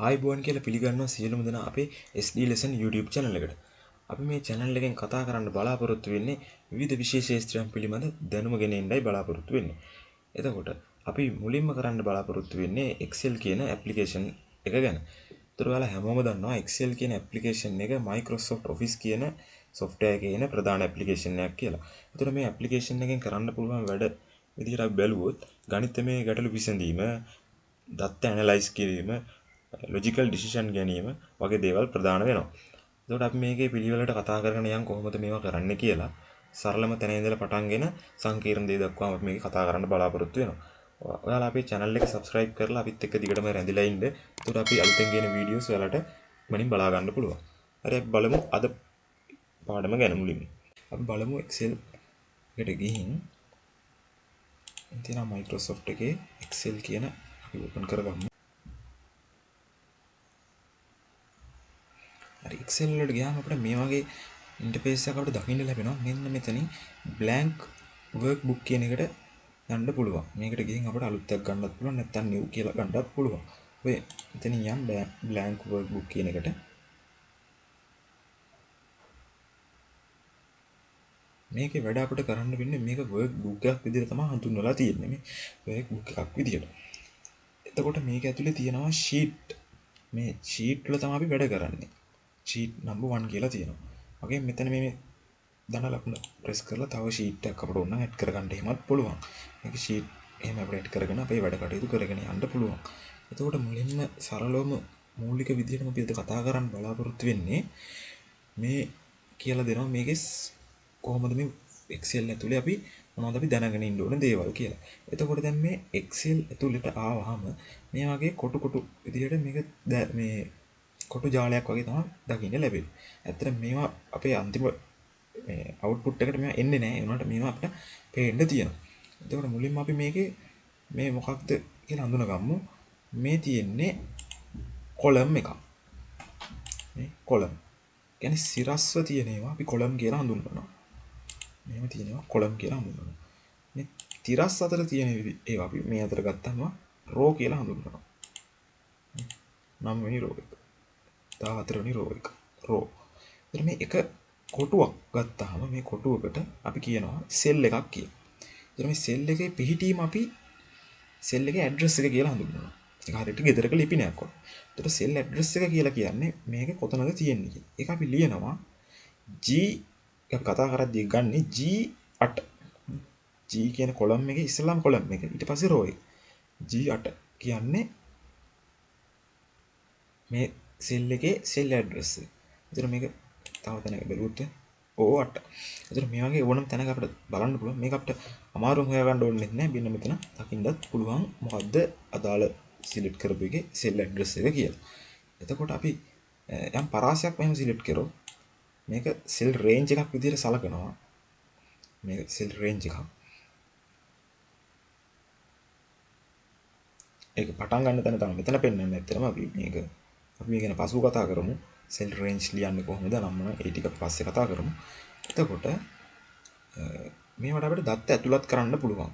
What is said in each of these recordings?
ආයිබෝන් කියලා පිළිගන්නවා සියලුම දෙනා අපේ SD lesson YouTube channel එකට. අපි මේ channel එකෙන් කතා කරන්න බලාපොරොත්තු වෙන්නේ විවිධ විෂය ශාස්ත්‍රයන් පිළිබඳ දැනුම ගෙනෙන්නයි බලාපොරොත්තු වෙන්නේ. එතකොට අපි මුලින්ම කරන්න බලාපොරොත්තු වෙන්නේ Excel කියන application එක ගැන. ඒතර ඔයාලා හැමෝම දන්නවා Excel කියන application එක Microsoft Office කියන software එකේ එන ප්‍රධාන application එකක් කියලා. ඒතර මේ application එකෙන් කරන්න පුළුවන් වැඩ විදිහට අපි බැලුවොත් ගණිතමය ගැටලු විසඳීම, දත්ත ඇනලයිස් කිරීම, ලොජිකල් ඩිසිෂන් ගැනීම වගේ දේවල් ප්‍රධාන වෙනවා. එතකොට අපි මේකේ පිළිවෙලට කතා කරගෙන යන් කොහොමද මේවා කරන්න කියලා සරලම තැන ඉඳලා පටන්ගෙන සංකීර්ණ දේ දක්වාම අපි මේක කතා කරන්න බලාපොරොත්තු වෙනවා. ඔයාලා අපේ channel එක subscribe කරලා අපිත් එක්ක දිගටම රැඳිලා ඉන්න. එතකොට අපි අලුතෙන් ගෙන වීඩියෝස් ඔයාලට මනින් බලා ගන්න පුළුවන්. හරි අපි බලමු අද පාඩම ගැන මුලින්ම. අපි බලමු Excel එකට ගිහින් තියෙනවා Microsoft එකේ Excel කියන අපි open කරගමු. හරි Excel වලට ගියාම අපිට මේ වගේ ඉන්ටර්ෆේස් එකක් අපිට දකින්න ලැබෙනවා. මෙන්න මෙතනින් blank workbook කියන එකට යන්න පුළුවන්. මේකට ගිහින් අපිට අලුත් එකක් ගන්නත් පුළුවන් නැත්නම් new කියලා ගන්නත් පුළුවන්. ඔය එතනින් යන්න blank workbook කියන එකට. මේකේ වැඩ අපිට කරන්න වෙන්නේ මේක workbook එකක් විදිහට තමයි හඳුන්වලා තියෙන්නේ. මේ workbook එකක් විදිහට. එතකොට මේක ඇතුලේ තියෙනවා sheet. මේ sheet වල තමයි අපි වැඩ කරන්නේ. sheet number 1 කියලා තියෙනවා. වගේ මෙතන මේ ධන ලකුණ ප්‍රෙස් කරලා තව sheet එකක් අපිට ඕන නම් ඇඩ් කරගන්න එහෙමත් පුළුවන්. මේක sheet එහෙම අපිට ඇඩ් කරගෙන අපේ වැඩ කටයුතු කරගෙන යන්න පුළුවන්. එතකොට මුලින්ම සරලවම මූලික විදිහටම අපි අද කතා කරන්න බලාපොරොත්තු වෙන්නේ මේ කියලා දෙනවා මේකේ කොහොමද මේ Excel ඇතුලේ අපි මොනවද අපි දැනගෙන ඉන්න ඕන දේවල් කියලා. එතකොට දැන් මේ Excel ඇතුළට ආවහම මේ වගේ කොටු කොටු විදිහට මේක මේ කොටු ජාලයක් වගේ තමයි දකින්න ලැබෙන්නේ. ඇත්තට මේවා අපේ අන්තිම මේ අවුට්පුට් එකට මේවා එන්නේ නැහැ. ඒ වුණාට මේවා අපිට පේන්න තියෙනවා. එතකොට මුලින්ම අපි මේකේ මේ මොකක්ද කියලා හඳුනගමු. මේ තියෙන්නේ කොලම් එකක්. මේ කොලම්. කියන්නේ සිරස්ව තියෙන ඒවා අපි කොලම් කියලා හඳුන්වනවා. මෙහෙම තියෙනවා කොලම් කියලා හඳුන්වනවා. මේ තිරස් අතර තියෙන ඒවා අපි මේ අතර ගත්තම රෝ කියලා හඳුන්වනවා. 9 වෙනි රෝ එක. 14 වෙනි රෝ එක. රෝ. එතන මේ එක කොටුවක් ගත්තාම මේ කොටුවකට අපි කියනවා සෙල් එකක් කියලා. එතන මේ සෙල් එකේ පිහිටීම අපි සෙල් එකේ ඇඩ්‍රස් එක කියලා හඳුන්වනවා. ඒක හරියට ගෙදරක ලිපිනයක් වගේ. එතකොට සෙල් ඇඩ්‍රස් එක කියලා කියන්නේ මේක කොතනද තියෙන්නේ කියලා. ඒක අපි ලියනවා G එක කතා කරද්දී ගන්නේ G8. G කියන කොලම් එකේ ඉස්සෙල්ලාම කොලම් එක. ඊට පස්සේ රෝ එක. G8 කියන්නේ මේ සෙල් එකේ සෙල් ඇඩ්‍රස් එක. එතන මේක තව තැනක බැලුවොත් O8. එතන මේ වගේ ඕනම තැනක අපිට බලන්න පුළුවන්. මේක අපිට අමාරුම හොයාගන්න ඕනේ නැහැ. මෙන්න මෙතන දකින්නත් පුළුවන් මොකද්ද අදාළ සිලෙක්ට් කරපු එකේ සෙල් ඇඩ්‍රස් එක කියලා. එතකොට අපි යම් පරාසයක් මෙහෙම සිලෙක්ට් කරොත් මේක සෙල් රේන්ජ් එකක් විදිහට සලකනවා. මේක සෙල් රේන්ජ් එකක්. ඒක පටන් ගන්න තැන තමයි මෙතන පෙන්වන්නේ. ඇත්තටම අපි මේක ගැන පසුව කතා කරමු. සෙල් රේන්ජ් ලියන්නේ කොහොමද නම් ඒ ටික පස්සේ කතා කරමු. එතකොට මේවට අපිට දත්ත ඇතුළත් කරන්න පුළුවන්.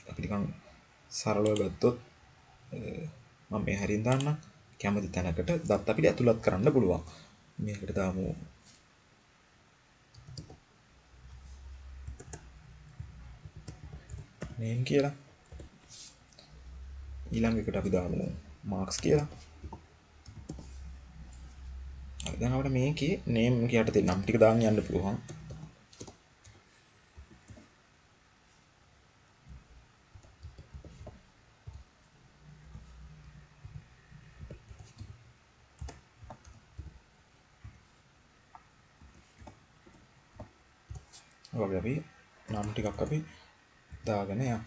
අපි නිකන් සරලව ගත්තොත් මම මේ හරියෙන් දාන්නම්. කැමති තැනකට දත්ත අපිට ඇතුළත් කරන්න පුළුවන්. මේකට දාමු name කියලා. ඊළඟ එකට අපි දාමු marks කියලා. හරි දැන් අපිට මේකේ name කියට තියෙන නම් ටික දාන්න යන්න පුළුවන්. ඔයගොල්ලෝ අපි නම් ටිකක් අපි දාගෙන යන්න.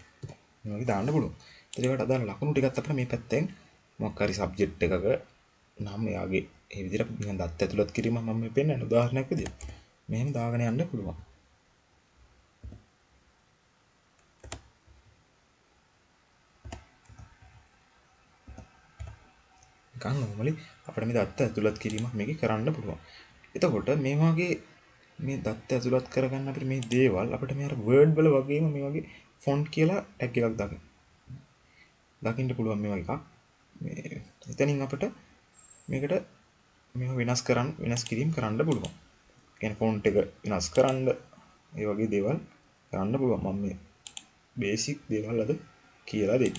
මේ වගේ දාන්න පුළුවන්. ඒකට අදාළ ලකුණු ටිකත් අපිට මේ පැත්තෙන් මොකක් හරි සබ්ජෙක්ට් එකක නම් එයාගේ ඒ විදිහට නිකන් දත් ඇතුළත් කිරීම මම මේ පෙන්නන උදාහරණයක් විදිහට. මෙහෙම දාගෙන යන්න පුළුවන්. නිකන් normally අපිට මේ දත් ඇතුළත් කිරීමක් මේකේ කරන්න පුළුවන්. එතකොට මේ වගේ මේ දත්ත ඇතුළත් කරගන්න අපිට මේ දේවල් අපිට මේ අර වර්ඩ් වල වගේම මේ වගේ ෆොන්ට් කියලා ටැග් එකක් දකින්න පුළුවන් මේ වගේ එකක්. මේ එතනින් අපිට මේකට මේව වෙනස් කිරීම කරන්න පුළුවන්. කියන්නේ ෆොන්ට් එක වෙනස් කරන්න ඒ වගේ දේවල් කරන්න පුළුවන්. මම මේ බේසික් දේවල් අද කියලා දෙන්න.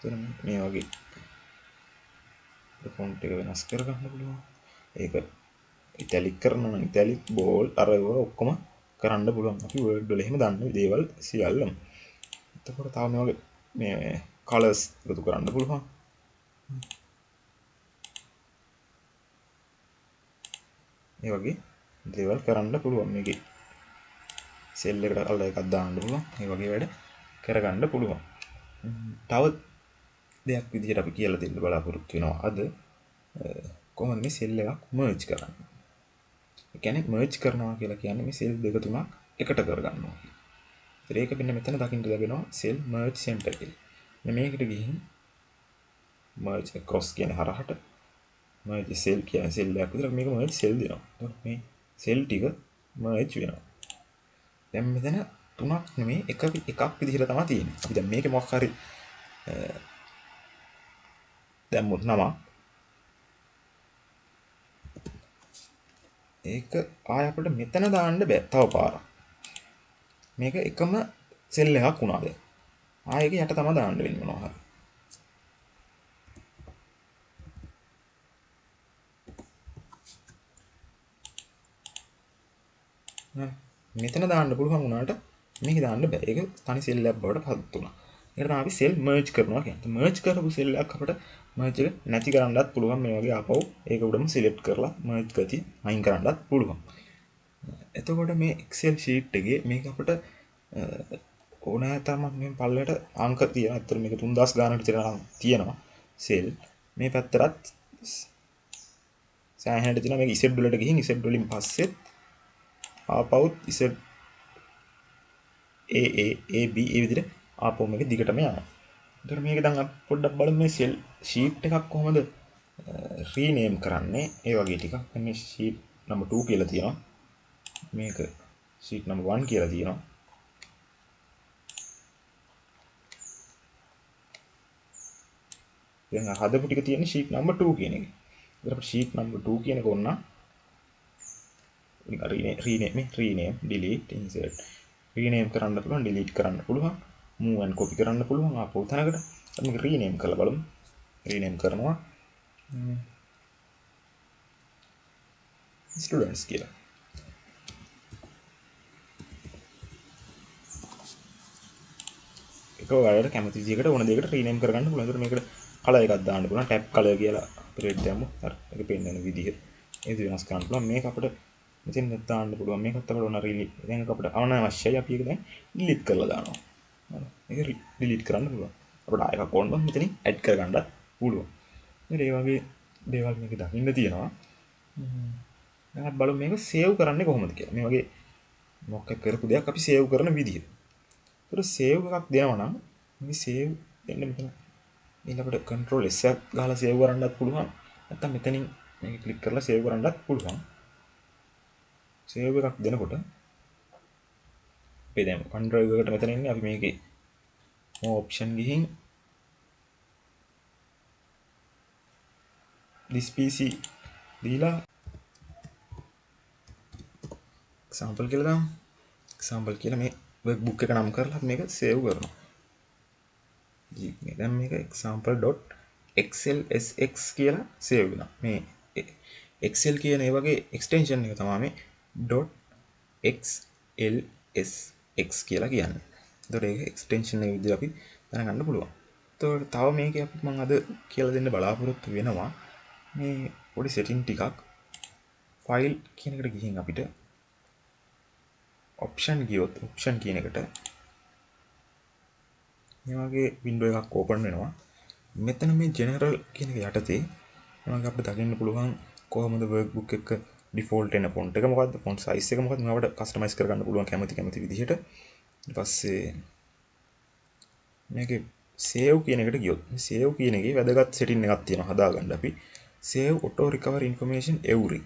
එතන මේ වගේ ෆොන්ට් එක වෙනස් කරගන්න පුළුවන්. ඒක ඉටැලික් කරනවා නම් ඉටැලික් බෝල්ඩ් අර ඒවා ඔක්කොම කරන්න පුළුවන්. අපි වර්ඩ් වල එහෙම දන්න දේවල් සියල්ලම. එතකොට තව මේ වගේ මේ කලර්ස් එකතු කරන්න පුළුවන්. මේ වගේ දේවල් කරන්න පුළුවන්. මේකේ සෙල් එකට අල්ල එකක් දාන්න පුළුවන්. මේ වගේ වැඩ කරගන්න පුළුවන්. තව දෙයක් විදිහට අපි කියලා දෙන්න බලාපොරොත්තු වෙනවා අද කොහොමද මේ සෙල් එකක් මර්ජ් කරන්නේ. ඒ කියන්නේ මර්ජ් කරනවා කියලා කියන්නේ මේ සෙල් දෙක තුනක් එකට කරගන්නවා. ඒත් ඒක මෙන්න මෙතන දකින්න ලැබෙනවා සෙල් මර්ජ් සෙන්ටර් කියලා. මෙන්න මේකට ගිහින් මර්ජ් across කියන හරහට මර්ජ් සෙල් කියන සෙල් එකක් විතර මේක මර්ජ් සෙල් දෙනවා. එතකොට මේ සෙල් ටික මර්ජ් වෙනවා. දැන් මෙතන තුනක් නෙමෙයි එකක් විදිහට තමයි තියෙන්නේ. අපි දැන් මේකේ මොකක් හරි දැම්මොත් නම ඒක ආය අපිට මෙතන දාන්න බෑ තව පාරක්. මේක එකම සෙල් එකක් වුණා දැන්. ආය ඒක යට තමයි දාන්න වෙන්නේ මොනවා හරි. මෙතන දාන්න පුළුවන් වුණාට මේක දාන්න බෑ. ඒක තනි සෙල් එකක් බවට පත් වුණා. ඒකට තමයි අපි සෙල් මර්ජ් කරනවා කියන්නේ. මර්ජ් කරපු සෙල් එකක් අපිට මර්ජ් එක නැති කරන්නත් පුළුවන්. මේ වගේ ආපහු ඒක උඩම සිලෙක්ට් කරලා මර්ජ් ගතිය අයින් කරන්නත් පුළුවන්. එතකොට මේ Excel sheet එකේ මේක අපිට ඕනෑ තරම් මේ පල්ලයට අංක තියෙනවා. අතට මේක 3000 ගානකට විතර තියෙනවා සෙල්. මේ පැත්තටත් සෑහෙනට තියෙනවා. මේක Z වලට ගිහින් Z වලින් පස්සේ ආපහු Z AB ඒ විදිහට ආපහු මේක දිගටම යනවා. ඒතර මේක දැන් අපි පොඩ්ඩක් බලමු මේ සෙල් sheet එකක් කොහොමද රීනේම් කරන්නේ. ඒ වගේ ටිකක්. මේ sheet number 2 කියලා තියෙනවා. මේක sheet number 1 කියලා තියෙනවා. දැන් හදපු ටික තියෙන්නේ sheet number 2 කියන එකේ. ඒතර අපිට sheet number 2 කියන එක ඕන rename delete insert rename කරන්න පුළුවන් delete කරන්න පුළුවන් move and copy කරන්න පුළුවන් ආපහු තැනකට අපි මේක rename කරලා බලමු. rename කරනවා students කියලා. ඒක ඔයාලට කැමති විදිහකට ඕන දෙයකට rename කරගන්න පුළුවන්. ඒතර මේකට කලර් එකක් දාන්න පුළුවන්. tab color කියලා අපිට දැම්මු. හරි. ඒක පෙන්වන විදිහ. ඒ විදිහ වෙනස් කරන්න පුළුවන්. මේක අපිට මෙතෙන් දාන්න පුළුවන්. මේකත් අපිට ඕන රිලීට්. දැන් ඒක අපිට අනවශ්‍යයි. අපි ඒක දැන් delete කරලා දානවා. හරි. ඒක delete කරන්න පුළුවන්. අපිට ආයෙක ඕන නම් මෙතනින් add කරගන්නත් පුළුවන්. ඉතින් මේ වගේ දේවල් මේක දකින්න තියෙනවා. දැන් අපි බලමු මේක save කරන්නේ කොහොමද කියලා. මේ වගේ මොකක් කරපු දෙයක් අපි save කරන විදිහ. ඒතර save එකක් දෙනවා නම් මේ save දෙන්න මෙතන ඊට අපිට control S එකක් ගහලා save කරන්නත් පුළුවන්. නැත්නම් මෙතනින් මේක ක්ලික් කරලා save කරන්නත් පුළුවන්. save එකක් දෙනකොට අපි දැන් OneDrive එකට මෙතන ඉන්නේ. අපි මේකේ option ගිහින් this PC දීලා example කියලා දාමු. example කියලා මේ workbook එක නම් කරලා මේක save කරනවා. දැන් මේක example.xlsx කියලා save වෙනවා. මේ excel කියන ඒ වගේ extension එක තමයි මේ .xlsx කියලා කියන්නේ. ඒතකොට ඒක extension එක විදිහට අපි දැනගන්න පුළුවන්. ඒතකොට තව මේකේ අපි මම අද කියලා දෙන්න බලාපොරොත්තු වෙනවා මේ පොඩි setting ටිකක් file කියන එකට ගිහින් අපිට option ගියොත් option කියන එකට මේ වගේ window එකක් open වෙනවා. මෙතන මේ general කියන එක යටතේ මම අපිට දකින්න පුළුවන් කොහොමද workbook එක default එන font එක මොකද්ද, font size එක මොකද්ද, මේවට customize කරගන්න පුළුවන් කැමති විදිහට. ඊට පස්සේ මේකේ save කියන එකට ගියොත් save කියන එකේ වැදගත් setting එකක් තියෙනවා හදාගන්න අපි. save auto recover information every.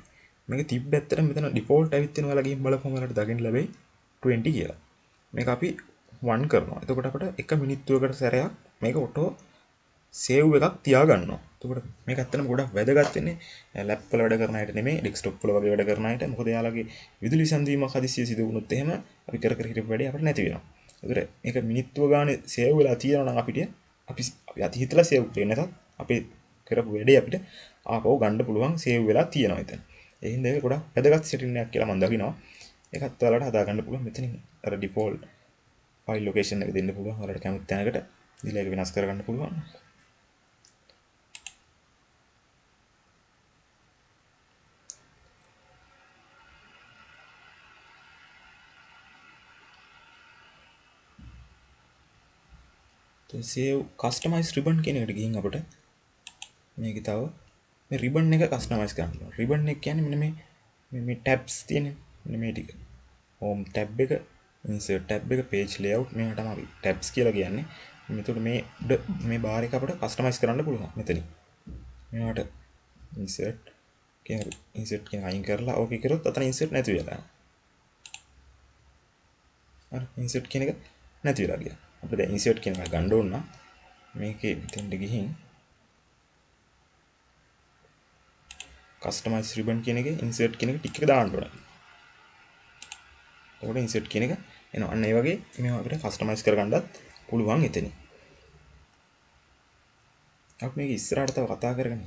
මේක තිබ්බ ඇත්තට මෙතන default ඇවිත් වෙන ඔයාලා ගිහින් බලපුවම ඔයාලට දකින්න ලැබෙයි 20 කියලා. මේක අපි 1 කරනවා. එතකොට අපිට 1 මිනිත්තුවකට සැරයක් මේක auto සේව් එකක් තියාගන්නවා. එතකොට මේක ඇත්තටම ගොඩක් වැදගත් වෙන්නේ ලැප් වල වැඩ කරන අයට නෙමෙයි ඩෙස්ක්ටොප් වල වගේ වැඩ කරන අයට. මොකද එයාලගේ විදුලි සංදීමක් හදිස්සිය සිදු වුණොත් එහෙම අපි කර කර හිටපු වැඩේ අපිට නැති වෙනවා. ඒතර මේක මිනිත්තුව ගානේ සේව් වෙලා තියෙනවා නම් අපිට අපි අති හිතලා සේව් කරේ නැතත් අපේ කරපු වැඩේ අපිට ආපහු ගන්න පුළුවන් සේව් වෙලා තියෙනවා එතන. ඒ හින්දා ඒක ගොඩක් වැදගත් සෙටින් එකක් කියලා මම දකිනවා. ඒකත් ඔයාලට හදා ගන්න පුළුවන් මෙතනින් අර ඩිෆෝල්ට් ෆයිල් ලොකේෂන් එක දෙන්න පුළුවන්. ඔයාලට කැමති තැනකට දීලා ඒක වෙනස් කරගන්න පුළුවන්. සේව් කස්ටමයිස් රිබන් කියන එකට ගිහින් අපිට මේකේ තව මේ රිබන් එක කස්ටමයිස් කරන්න පුළුවන්. රිබන් එක කියන්නේ මෙන්න මේ ටැබ්ස් තියෙන මෙන්න මේ ටික. හෝම් ටැබ් එක, ඉන්සර්ට් ටැබ් එක, පේජ් ලේඅවුට් මේවා තමයි ටැබ්ස් කියලා කියන්නේ. මෙතකොට මේ බාර් එක අපිට කස්ටමයිස් කරන්න පුළුවන් මෙතනින්. මේවට ඉන්සර්ට් කියන අයින් කරලා ඕකේ කරොත් අතන ඉන්සර්ට් නැති වෙලා යනවා. හරි ඉන්සර්ට් කියන එක නැති වෙලා ගියා. අපිට දැන් ඉන්සර්ට් කියන එක ගන්න ඕන නම් මේකේ මෙතෙන්ට ගිහින් කස්ටමයිස් රිබන් කියන එකේ ඉන්සර්ට් කියන එක ටික එක දාන්න ඕන. එතකොට ඉන්සර්ට් කියන එක එනවා. අන්න ඒ වගේ මේවා අපිට කස්ටමයිස් කරගන්නත් පුළුවන් එතනින්. අපි මේක ඉස්සරහට තව කතා කරගෙන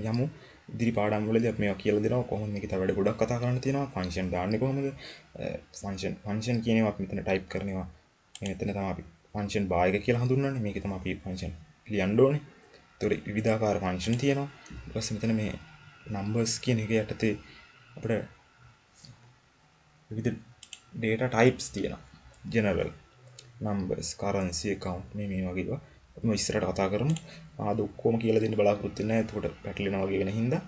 යමු. ඉදිරි පාඩම් වලදී අපි මේවා කියලා දෙනවා කොහොමද මේක තව වැඩ ගොඩක් කතා කරන්න තියෙනවා. ෆන්ක්ෂන් දාන්නේ කොහොමද? ෆන්ක්ෂන් කියන ඒවා අපි මෙතන ටයිප් කරනවා. මෙතන තමයි අපි ෆන්ක්ෂන් බාර් එක කියලා හඳුන්වන්නේ. මේකේ තමයි අපි ෆන්ක්ෂන් ලියන්න ඕනේ. ඒතකොට විවිධාකාර ෆන්ක්ෂන් තියෙනවා. ඊට පස්සේ මෙතන මේ numbers කියන එක යටතේ අපිට විවිධ data types තියෙනවා. general numbers, currency, account මේ වගේ ඒවා අපි ඉස්සරහට කතා කරමු. ආද ඔක්කොම කියලා දෙන්න බලාපොරොත්තු වෙන්නේ නැහැ. එතකොට පැටලෙනවා වගේ වෙන හින්දා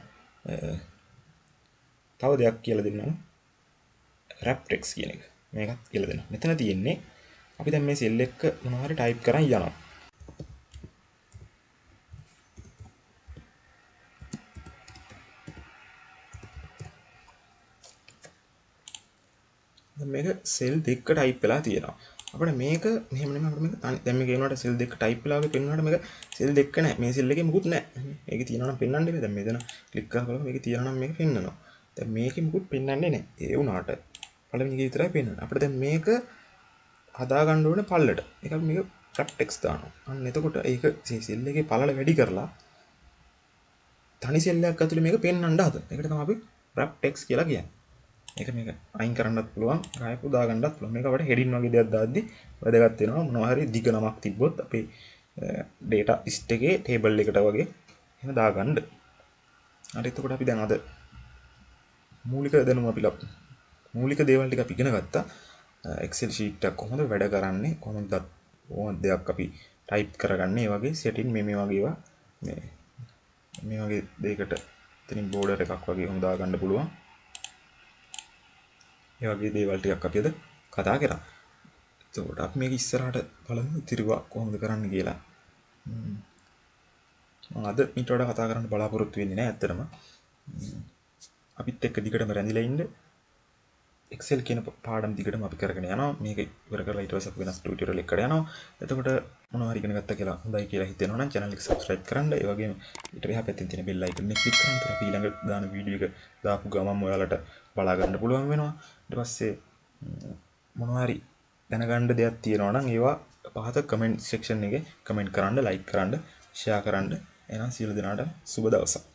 තව දෙයක් කියලා දෙන්නම්. wrap text කියන එක. මේකත් කියලා දෙන්න. මෙතන තියෙන්නේ අපි දැන් මේ සෙල් එක මොනවා හරි ටයිප් කරන් යනවා. මේක සෙල් දෙක ටයිප් වෙලා තියෙනවා. අපිට මේක මෙහෙම නෙමෙයි අපිට මේක දැන් මේක එනකොට සෙල් දෙක ටයිප් වෙලා වගේ පෙන්වනකොට මේක සෙල් දෙක නැහැ. මේ සෙල් එකේ මුකුත් නැහැ. මේකේ තියෙනවා නම් පෙන්වන්නේ නැහැ. දැන් මෙතන ක්ලික් කරලා මේකේ තියෙනවා නම් මේක පෙන්වනවා. දැන් මේකේ මුකුත් පෙන්වන්නේ නැහැ. ඒ වුණාට පළවෙනි එකේ විතරයි පෙන්වන්නේ. අපිට දැන් මේක හදා ගන්න ඕනේ පල්ලට. ඒක අපි මේක wrap text දානවා. අන්න එතකොට ඒක සෙල් එකේ පළල වැඩි කරලා තනි සෙල් එකක් ඇතුලේ මේක පෙන්වන්න හදන. ඒකට තමයි අපි wrap text කියලා කියන්නේ. ඒක මේක අයින් කරන්නත් පුළුවන්, ආයෙත් උදා ගන්නත් පුළුවන්. මේක අපිට හෙඩින් වගේ දෙයක් දාද්දි වැදගත් වෙනවා. මොනවා හරි දිග නමක් තිබ්බොත් අපේ data list එකේ table එකට වගේ එහෙම දාගන්න. හරි එතකොට අපි දැන් අද මූලික දැනුම අපි මූලික දේවල් ටික අපි ඉගෙන ගත්තා. Excel sheet එක කොහොමද වැඩ කරන්නේ? කොහොමද ඕන දෙයක් අපි type කරගන්නේ? ඒ වගේ setting මේ වගේ ඒවා මේ වගේ දෙයකට එතනින් border එකක් වගේ උන් දාගන්න පුළුවන්. ඒ වගේ දේවල් ටිකක් අපි අද කතා කරා. එතකොට අපි මේක ඉස්සරහට බලමු ඉතිරිවා කොහොමද කරන්න කියලා. මම අද ඊට වඩා කතා කරන්න බලාපොරොත්තු වෙන්නේ නැහැ ඇත්තටම. අපිත් එක්ක දිගටම රැඳිලා ඉන්න Excel කියන පාඩම් දිගටම අපි කරගෙන යනවා. මේක ඉවර කරලා ඊට පස්සේ අපි වෙනස් ටියුටෝරියල් එකකට යනවා. එතකොට මොනවා හරි ඉගෙන ගත්තා කියලා හොඳයි කියලා හිතෙනවා නම් channel එක subscribe කරන්න. ඒ වගේම ඊට එහා පැත්තේ තියෙන bell icon එක click කරන් අපි ඊළඟ දාන වීඩියෝ එක දාපු ගමන්ම ඔයාලට බලා ගන්න පුළුවන් වෙනවා. ඊට පස්සේ මොනවා හරි දැනගන්න දෙයක් තියෙනවා නම් ඒවා පහත comment section එකේ comment කරන්න, like කරන්න, share කරන්න. එහෙනම් සියලු දෙනාට සුබ දවසක්.